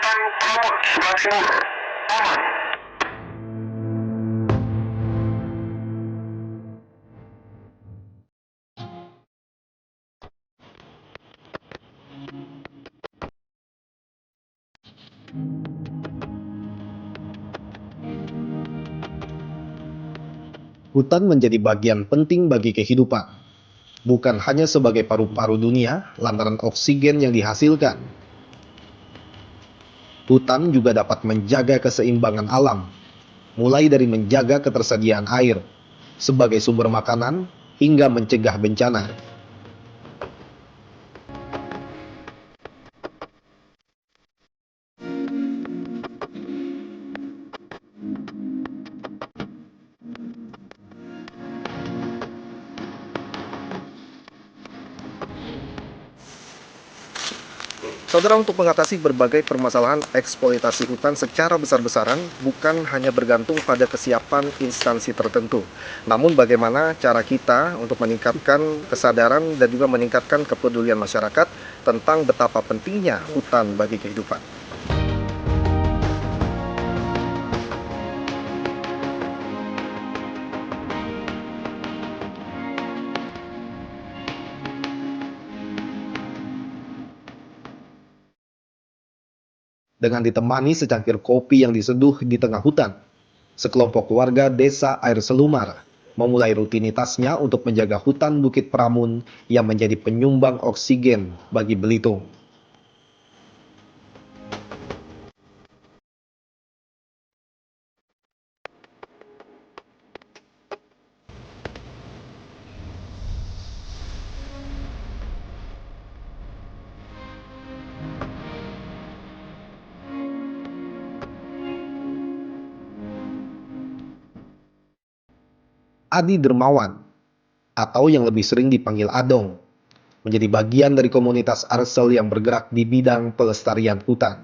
Hutan Prabon, sebelah timur, aman. Hutan menjadi bagian penting bagi kehidupan, bukan hanya sebagai paru-paru dunia lantaran oksigen yang dihasilkan. Hutan juga dapat menjaga keseimbangan alam, mulai dari menjaga ketersediaan air sebagai sumber makanan hingga mencegah bencana. Saudara, untuk mengatasi berbagai permasalahan eksploitasi hutan secara besar-besaran bukan hanya bergantung pada kesiapan instansi tertentu, namun bagaimana cara kita untuk meningkatkan kesadaran dan juga meningkatkan kepedulian masyarakat tentang betapa pentingnya hutan bagi kehidupan. Dengan ditemani secangkir kopi yang diseduh di tengah hutan, sekelompok warga desa Air Selumar memulai rutinitasnya untuk menjaga hutan Bukit Pramun yang menjadi penyumbang oksigen bagi Belitung. Adi Dermawan, atau yang lebih sering dipanggil Adong, menjadi bagian dari komunitas Arsel yang bergerak di bidang pelestarian hutan.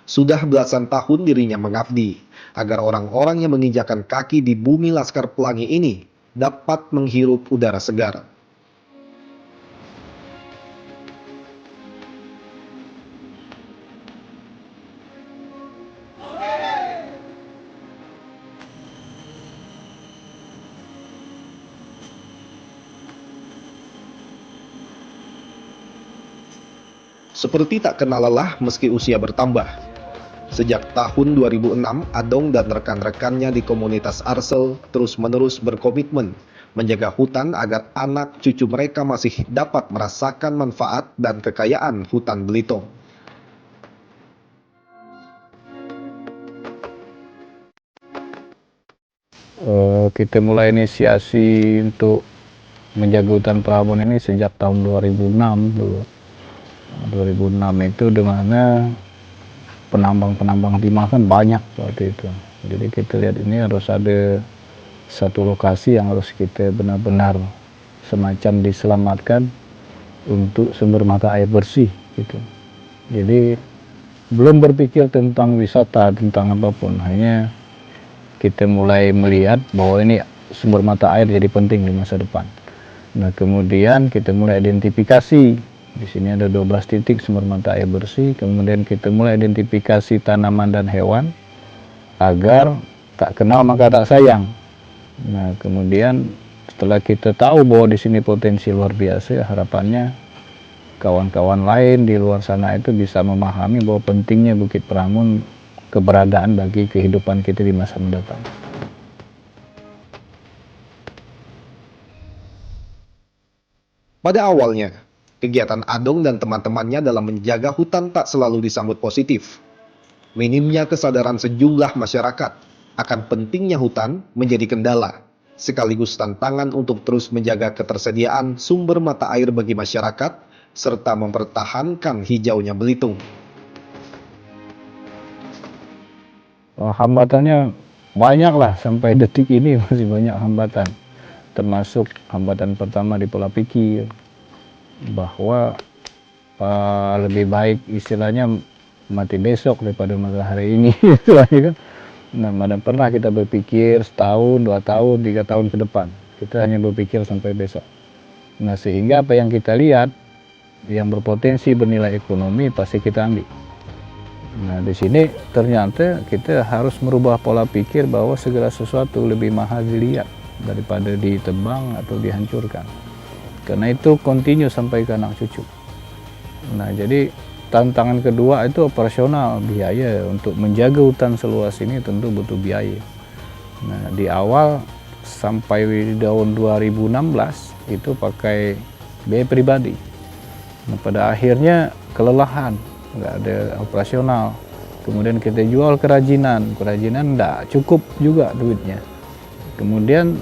Sudah belasan tahun dirinya mengabdi agar orang-orang yang menginjakan kaki di bumi Laskar Pelangi ini dapat menghirup udara segar. Seperti tak kenal lelah meski usia bertambah. Sejak tahun 2006, Adong dan rekan-rekannya di komunitas Arsel terus-menerus berkomitmen menjaga hutan agar anak cucu mereka masih dapat merasakan manfaat dan kekayaan hutan Belitung. Kita mulai inisiasi untuk menjaga hutan Prabon ini sejak tahun 2006 dulu. 2006 itu dimana penambang-penambang timah kan banyak waktu itu. Jadi kita lihat ini harus ada satu lokasi yang harus kita benar-benar semacam diselamatkan untuk sumber mata air bersih gitu. Jadi belum berpikir tentang wisata, tentang apapun, hanya kita mulai melihat bahwa ini sumber mata air jadi penting di masa depan. Nah, kemudian kita mulai identifikasi. Di sini ada 12 titik sumber mata air bersih. Kemudian kita mulai identifikasi tanaman dan hewan agar tak kenal maka tak sayang. Nah, kemudian setelah kita tahu bahwa di sini potensi luar biasa, harapannya kawan-kawan lain di luar sana itu bisa memahami bahwa pentingnya Bukit Pramun keberadaan bagi kehidupan kita di masa mendatang. Pada awalnya, kegiatan Adong dan teman-temannya dalam menjaga hutan tak selalu disambut positif. Minimnya kesadaran sejumlah masyarakat akan pentingnya hutan menjadi kendala, sekaligus tantangan untuk terus menjaga ketersediaan sumber mata air bagi masyarakat, serta mempertahankan hijaunya Belitung. Hambatannya banyak lah, sampai detik ini masih banyak hambatan. Termasuk hambatan pertama di pola pikir, bahwa lebih baik istilahnya mati besok daripada mati hari ini. Istilahnya kan. Nah, mana pernah kita berpikir setahun, 2 tahun, 3 tahun ke depan. Kita hanya berpikir sampai besok. Nah, sehingga apa yang kita lihat yang berpotensi bernilai ekonomi pasti kita ambil. Nah, di sini ternyata kita harus merubah pola pikir bahwa segala sesuatu lebih mahal dilihat daripada ditebang atau dihancurkan. Karena itu kontinu sampai ke anak cucu. Nah, jadi tantangan kedua itu operasional, biaya. Untuk menjaga hutan seluas ini tentu butuh biaya. Nah, di awal sampai di tahun 2016 itu pakai biaya pribadi. Nah, pada akhirnya kelelahan, nggak ada operasional. Kemudian kita jual kerajinan nggak cukup juga duitnya. Kemudian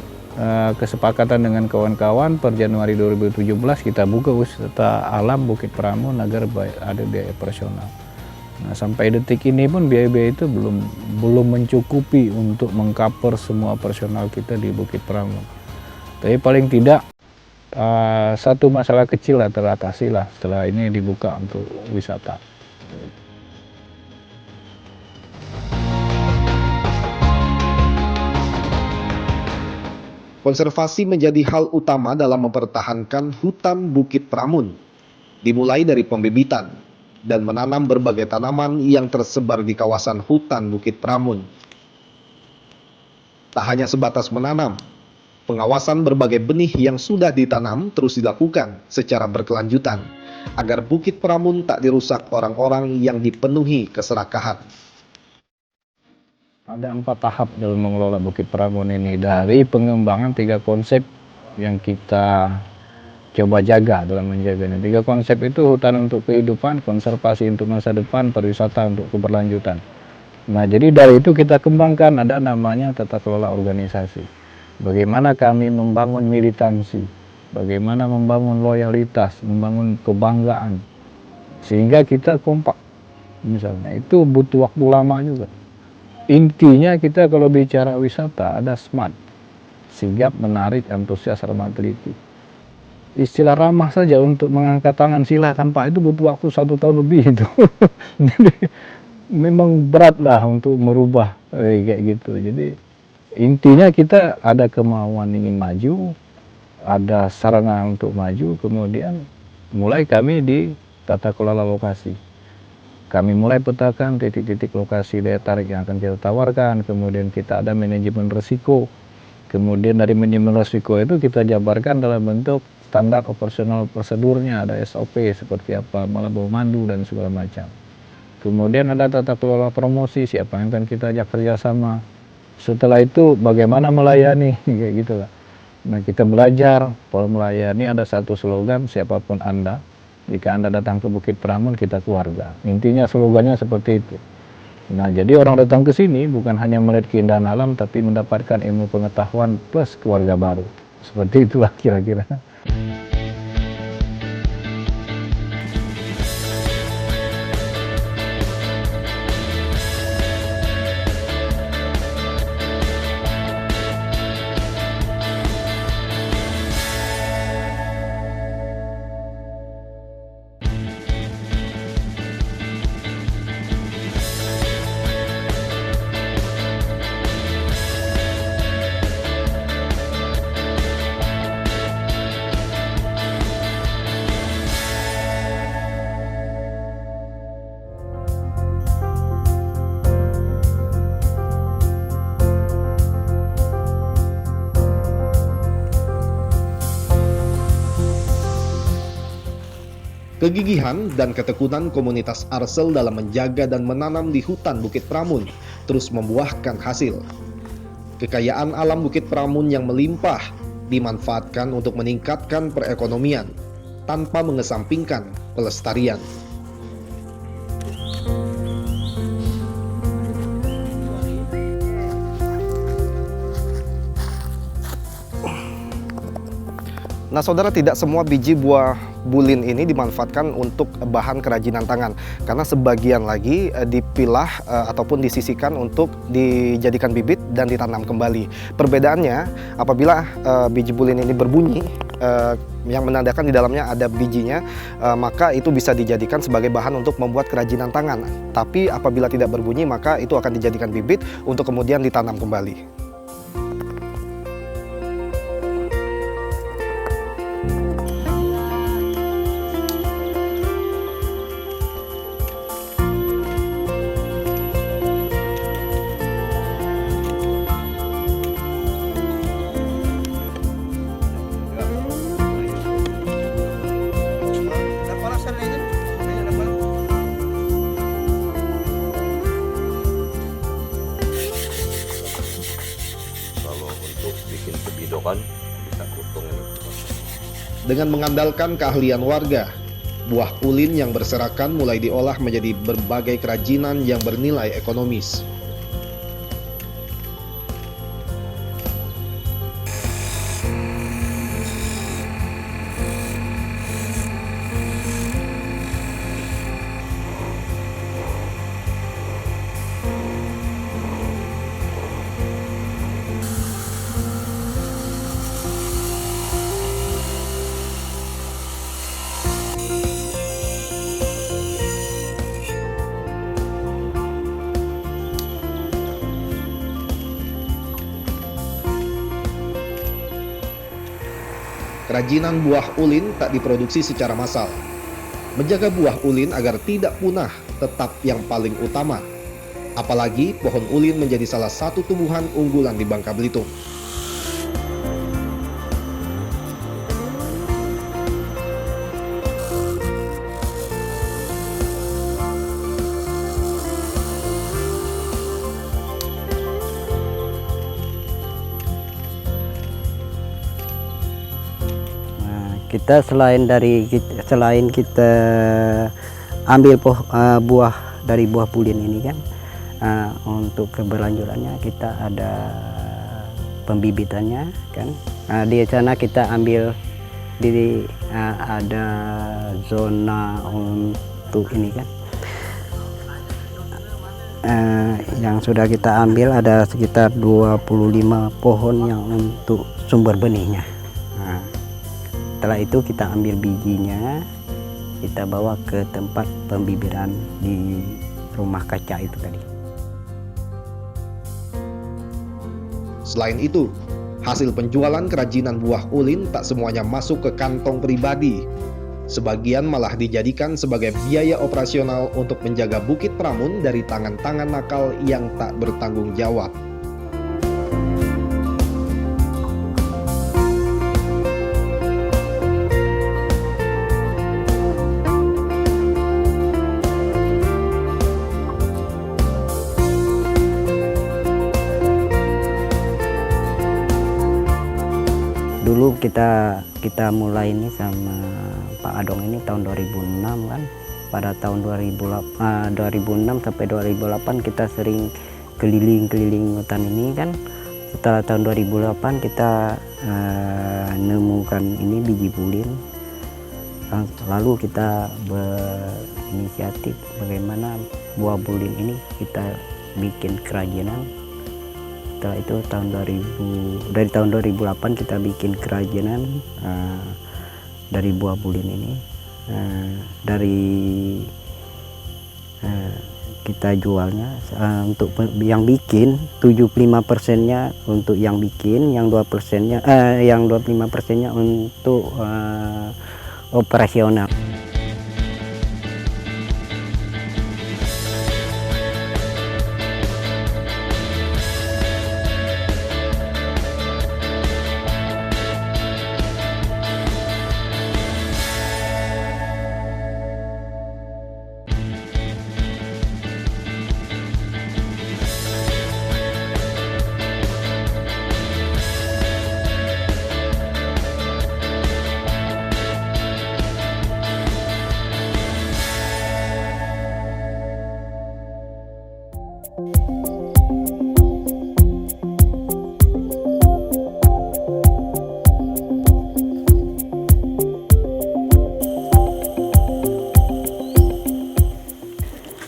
kesepakatan dengan kawan-kawan per Januari 2017 kita buka wisata alam Bukit Pramun agar ada biaya operasional. Nah, sampai detik ini pun biaya-biaya itu belum mencukupi untuk mengcover semua operasional kita di Bukit Pramun. Tapi paling tidak satu masalah kecil lah teratasi lah setelah ini dibuka untuk wisata. Konservasi menjadi hal utama dalam mempertahankan hutan Bukit Pramun, dimulai dari pembibitan dan menanam berbagai tanaman yang tersebar di kawasan hutan Bukit Pramun. Tak hanya sebatas menanam, pengawasan berbagai benih yang sudah ditanam terus dilakukan secara berkelanjutan, agar Bukit Pramun tak dirusak orang-orang yang dipenuhi keserakahan. Ada 4 tahap dalam mengelola Bukit Pramun ini, dari pengembangan 3 konsep yang kita coba jaga dalam menjaganya. 3 konsep itu: hutan untuk kehidupan, konservasi untuk masa depan, pariwisata untuk keberlanjutan. Nah, jadi dari itu kita kembangkan ada namanya tata kelola organisasi. Bagaimana kami membangun militansi, bagaimana membangun loyalitas, membangun kebanggaan, sehingga kita kompak. Misalnya itu butuh waktu lama juga. Intinya kita kalau bicara wisata ada smart, sigap, menarik, antusias, ramah, teliti. Istilah ramah saja untuk mengangkat tangan sila tanpa itu butuh waktu 1 tahun lebih itu. Jadi memang berat lah untuk merubah kayak gitu. Jadi intinya kita ada kemauan ingin maju, ada sarana untuk maju, kemudian mulai kami di tata kelola lokasi. Kami mulai petakan titik-titik lokasi daya tarik yang akan kita tawarkan, kemudian kita ada manajemen risiko. Kemudian dari manajemen risiko itu kita jabarkan dalam bentuk standar operasional prosedurnya, ada SOP seperti apa, malah bawa mandu dan segala macam. Kemudian ada tata kelola promosi, siapa yang akan kita ajak kerjasama. Setelah itu bagaimana melayani, kayak gitu lah. Nah, kita belajar pola melayani, ada satu slogan, siapapun Anda, jika Anda datang ke Bukit Pramun, kita keluarga. Intinya slogannya seperti itu. Nah, jadi orang datang ke sini bukan hanya melihat keindahan alam, tapi mendapatkan ilmu pengetahuan plus keluarga baru. Seperti itulah kira-kira. Kegigihan dan ketekunan komunitas Arsel dalam menjaga dan menanam di hutan Bukit Pramun terus membuahkan hasil. Kekayaan alam Bukit Pramun yang melimpah dimanfaatkan untuk meningkatkan perekonomian tanpa mengesampingkan pelestarian. Nah, saudara, tidak semua biji buah bulin ini dimanfaatkan untuk bahan kerajinan tangan, karena sebagian lagi dipilah ataupun disisihkan untuk dijadikan bibit dan ditanam kembali. Perbedaannya, apabila biji bulin ini berbunyi, yang menandakan di dalamnya ada bijinya, maka itu bisa dijadikan sebagai bahan untuk membuat kerajinan tangan. Tapi apabila tidak berbunyi, maka itu akan dijadikan bibit untuk kemudian ditanam kembali. Dengan mengandalkan keahlian warga, buah ulin yang berserakan mulai diolah menjadi berbagai kerajinan yang bernilai ekonomis. Kerajinan buah ulin tak diproduksi secara massal. Menjaga buah ulin agar tidak punah tetap yang paling utama. Apalagi pohon ulin menjadi salah satu tumbuhan unggulan di Bangka Belitung. Kita selain kita ambil buah dari buah pulin ini kan, untuk keberlanjutannya kita ada pembibitannya kan. Di sana kita ambil ada zona untuk ini kan, yang sudah kita ambil ada sekitar 25 pohon yang untuk sumber benihnya. Setelah itu kita ambil bijinya, kita bawa ke tempat pembibitan di rumah kaca itu tadi. Selain itu, hasil penjualan kerajinan buah ulin tak semuanya masuk ke kantong pribadi. Sebagian malah dijadikan sebagai biaya operasional untuk menjaga Bukit Pramun dari tangan-tangan nakal yang tak bertanggung jawab. Dulu kita mulai ini sama Pak Adong ini tahun 2006 kan. Pada tahun 2006 sampai 2008 kita sering keliling-keliling hutan ini kan. Setelah tahun 2008 kita nemukan ini biji pulin. Lalu kita berinisiatif bagaimana buah pulin ini kita bikin kerajinan. Setelah itu dari tahun 2008 kita bikin kerajinan dari buah pulin ini. Kita jualnya untuk yang bikin 75%-nya untuk yang bikin, yang 2%-nya yang 25%-nya untuk operasional.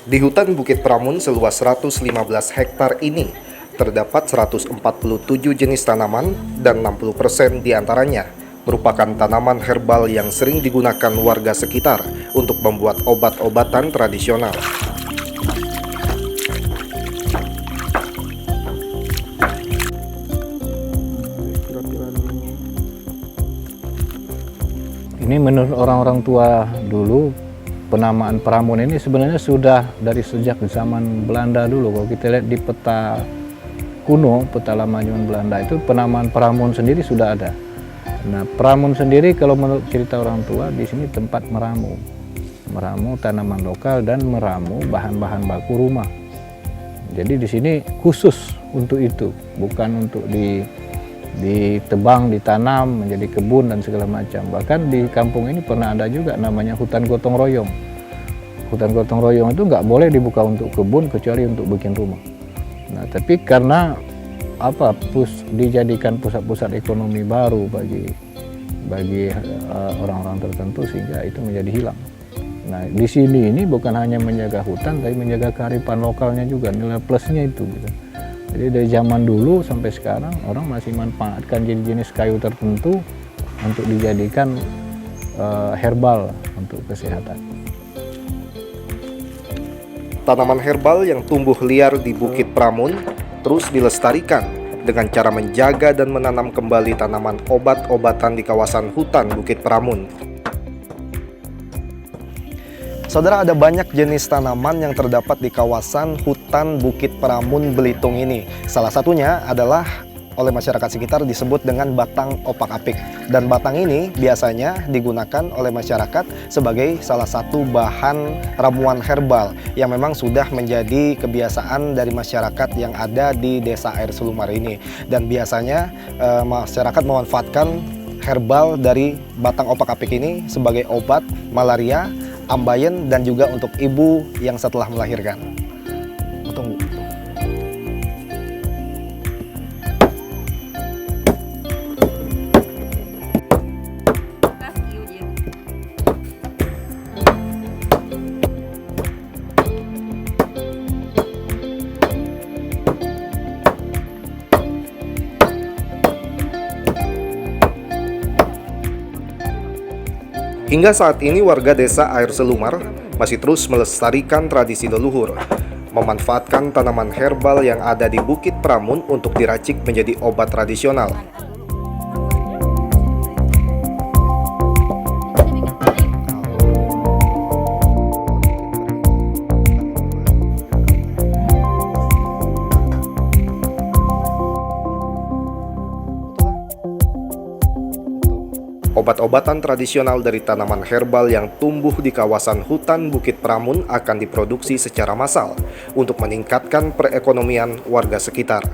Di hutan Bukit Pramun seluas 115 hektar ini, terdapat 147 jenis tanaman dan 60% diantaranya merupakan tanaman herbal yang sering digunakan warga sekitar untuk membuat obat-obatan tradisional. Ini menurut orang-orang tua dulu, penamaan Pramun ini sebenarnya sudah dari sejak zaman Belanda dulu. Kalau kita lihat di peta kuno, peta lama zaman Belanda itu penamaan Pramun sendiri sudah ada. Nah, Pramun sendiri kalau menurut cerita orang tua di sini tempat meramu tanaman lokal dan meramu bahan-bahan baku rumah. Jadi di sini khusus untuk itu, bukan untuk ditebang, ditanam menjadi kebun dan segala macam. Bahkan di kampung ini pernah ada juga namanya hutan gotong royong. Hutan gotong royong itu nggak boleh dibuka untuk kebun kecuali untuk bikin rumah. Nah, tapi karena dijadikan pusat-pusat ekonomi baru bagi orang-orang tertentu sehingga itu menjadi hilang. Nah, di sini ini bukan hanya menjaga hutan tapi menjaga kearifan lokalnya juga, nilai plusnya itu gitu. Jadi dari zaman dulu sampai sekarang orang masih manfaatkan jenis kayu tertentu untuk dijadikan herbal untuk kesehatan. Tanaman herbal yang tumbuh liar di Bukit Pramun terus dilestarikan dengan cara menjaga dan menanam kembali tanaman obat-obatan di kawasan hutan Bukit Pramun. Saudara, ada banyak jenis tanaman yang terdapat di kawasan hutan Bukit Pramun Belitung ini. Salah satunya adalah oleh masyarakat sekitar disebut dengan batang opak-apik. Dan batang ini biasanya digunakan oleh masyarakat sebagai salah satu bahan ramuan herbal yang memang sudah menjadi kebiasaan dari masyarakat yang ada di Desa Air Selumar ini. Dan biasanya masyarakat memanfaatkan herbal dari batang opak-apik ini sebagai obat malaria, ambeien, dan juga untuk ibu yang setelah melahirkan. Tunggu. Hingga saat ini warga Desa Air Selumar masih terus melestarikan tradisi leluhur, memanfaatkan tanaman herbal yang ada di Bukit Pramun untuk diracik menjadi obat tradisional. Obat-obatan tradisional dari tanaman herbal yang tumbuh di kawasan hutan Bukit Pramun akan diproduksi secara massal untuk meningkatkan perekonomian warga sekitar.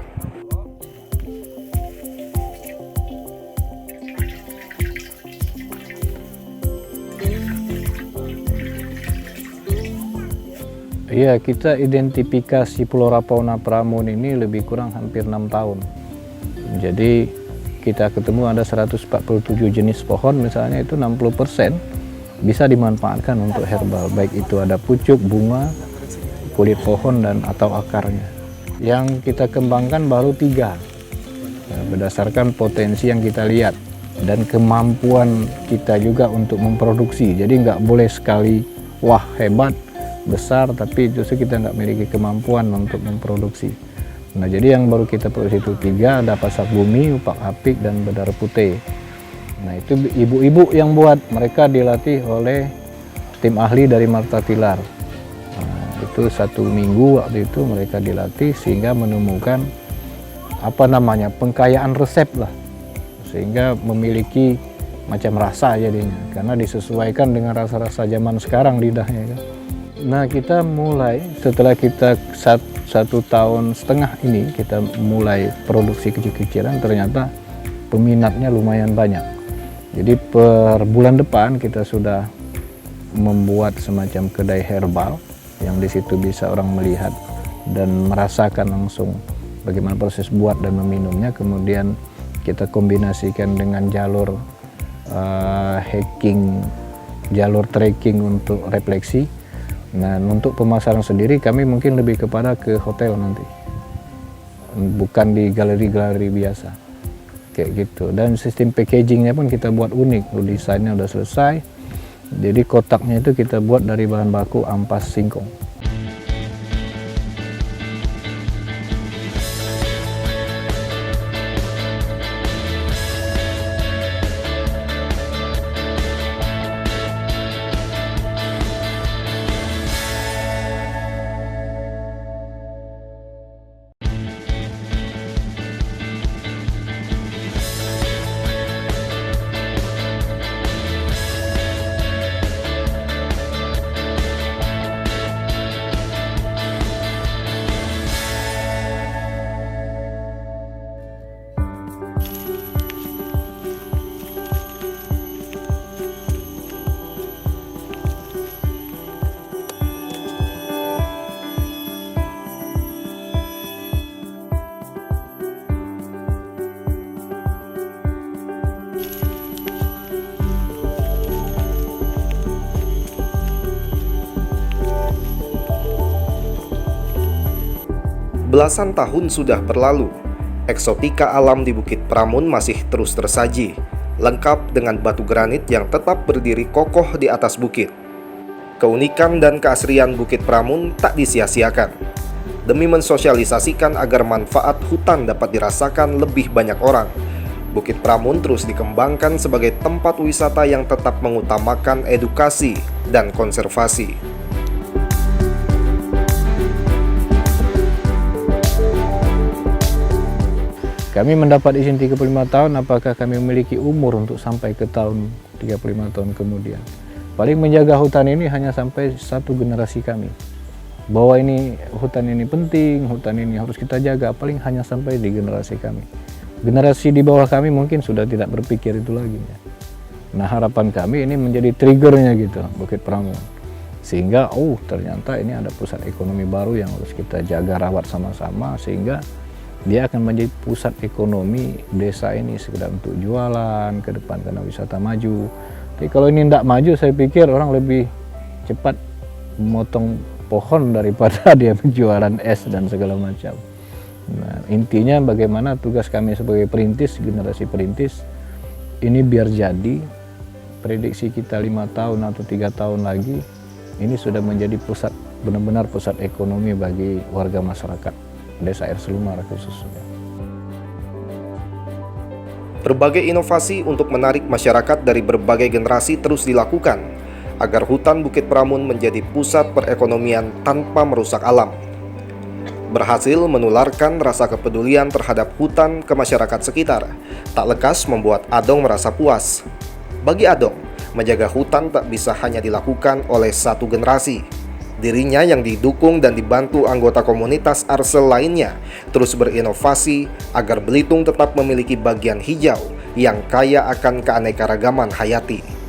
Iya, kita identifikasi Flora Fauna Pramun ini lebih kurang hampir 6 tahun. Jadi kita ketemu ada 147 jenis pohon, misalnya itu 60% bisa dimanfaatkan untuk herbal, baik itu ada pucuk, bunga, kulit pohon, dan atau akarnya. Yang kita kembangkan baru 3, berdasarkan potensi yang kita lihat dan kemampuan kita juga untuk memproduksi. Jadi nggak boleh sekali wah hebat, besar, tapi justru kita nggak memiliki kemampuan untuk memproduksi. Nah, jadi yang baru kita produksi itu 3, ada pasak bumi, opak-apik, dan bedara putih. Nah, itu ibu-ibu yang buat, mereka dilatih oleh tim ahli dari Marta Tilar. Nah, itu 1 minggu waktu itu mereka dilatih sehingga menemukan pengkayaan resep lah, sehingga memiliki macam rasa jadinya, karena disesuaikan dengan rasa-rasa zaman sekarang lidahnya kan. Nah, kita mulai setelah kita 1,5 tahun ini kita mulai produksi kecil-kecilan, ternyata peminatnya lumayan banyak. Jadi per bulan depan kita sudah membuat semacam kedai herbal yang di situ bisa orang melihat dan merasakan langsung bagaimana proses buat dan meminumnya. Kemudian kita kombinasikan dengan jalur hiking, jalur trekking untuk refleksi. Nah, untuk pemasaran sendiri kami mungkin lebih kepada ke hotel nanti, bukan di galeri-galeri biasa kayak gitu. Dan sistem packagingnya pun kita buat unik, desainnya udah selesai. Jadi kotaknya itu kita buat dari bahan baku ampas singkong. Belasan tahun sudah berlalu, eksotika alam di Bukit Pramun masih terus tersaji, lengkap dengan batu granit yang tetap berdiri kokoh di atas bukit. Keunikan dan keasrian Bukit Pramun tak disia-siakan. Demi mensosialisasikan agar manfaat hutan dapat dirasakan lebih banyak orang, Bukit Pramun terus dikembangkan sebagai tempat wisata yang tetap mengutamakan edukasi dan konservasi. Kami mendapat izin 35 tahun, apakah kami memiliki umur untuk sampai ke tahun 35 tahun kemudian? Paling menjaga hutan ini hanya sampai satu generasi kami. Bahwa ini hutan ini penting, hutan ini harus kita jaga, paling hanya sampai di generasi kami. Generasi di bawah kami mungkin sudah tidak berpikir itu lagi. Nah, harapan kami ini menjadi triggernya gitu, Bukit Pramun. Sehingga, ternyata ini ada pusat ekonomi baru yang harus kita jaga, rawat sama-sama, sehingga dia akan menjadi pusat ekonomi desa ini, sekedar untuk jualan ke depan karena wisata maju. Tapi kalau ini tidak maju, saya pikir orang lebih cepat memotong pohon daripada dia menjualan es dan segala macam. Nah, intinya bagaimana tugas kami sebagai perintis, generasi perintis, ini biar jadi, prediksi kita 5 tahun atau 3 tahun lagi, ini sudah menjadi pusat, benar-benar pusat ekonomi bagi warga masyarakat Desa Air Selumar khususnya. Berbagai inovasi untuk menarik masyarakat dari berbagai generasi terus dilakukan agar hutan Bukit Pramun menjadi pusat perekonomian tanpa merusak alam. Berhasil menularkan rasa kepedulian terhadap hutan ke masyarakat sekitar, tak lekas membuat Adong merasa puas. Bagi Adong, menjaga hutan tak bisa hanya dilakukan oleh satu generasi. Dirinya yang didukung dan dibantu anggota komunitas Arsel lainnya terus berinovasi agar Belitung tetap memiliki bagian hijau yang kaya akan keanekaragaman hayati.